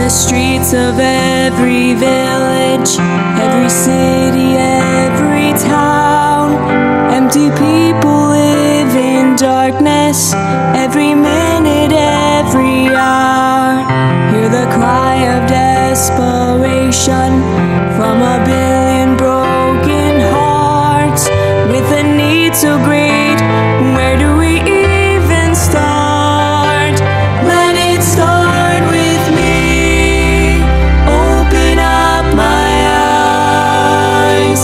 the streets of every village, every city, every town. Empty people live in darkness, every minute, every hour. Hear the cry of desperation from a billion broken hearts. With a need so great, where do we even start? Let it start with me. Open up my eyes.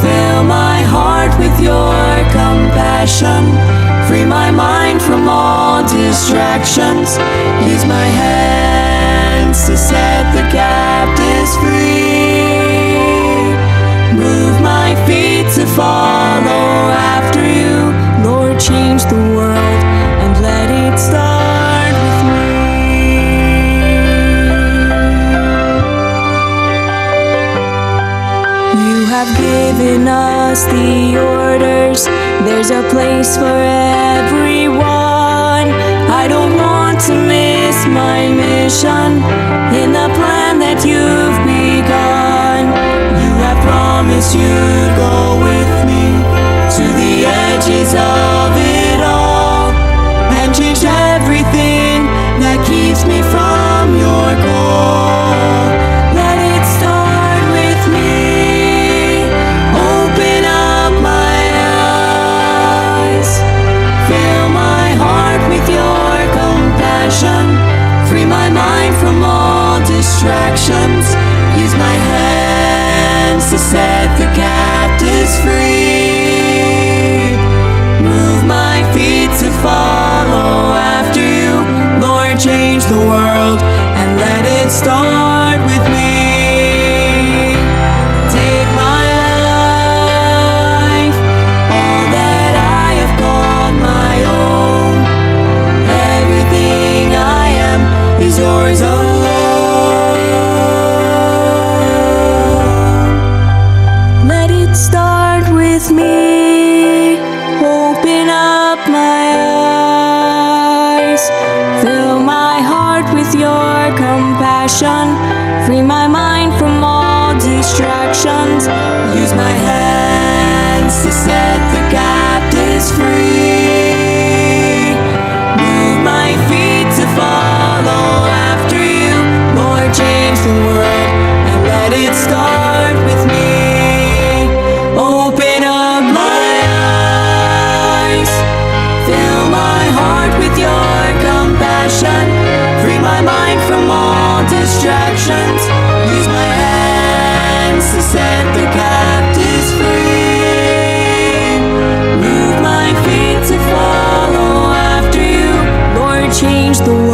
Fill my heart with your compassion. Free my mind from all distractions. Use my hands to set the captives free. Move my feet to follow after you. Lord, change the world and let it start with me. You have given us the orders. There's a place for everyone. I don't want to miss my mission in the plan that you've begun. You have promised you'd go with me to the edges of it all and change everything that keeps me from your goal. Let it start with me. Open up my eyes. Fill my heart with your compassion. Free my mind from all distractions. Use my hands to set the captives free. Move my feet to follow after you. Lord, change the world and let it start with me. Take my life, all that I have called my own. Everything I am is yours alone. Let it start with me. Open up my eyes. Fill my heart with your compassion. Free my mind from all distractions. Use my hands to set the captives free. Move my feet to follow after you. Lord, change the world and let it start with me. Open up my eyes. Fill my heart with your compassion. Free my mind from all distractions. Use my hands to set the captives free. Move my feet to follow after you. Lord, change the world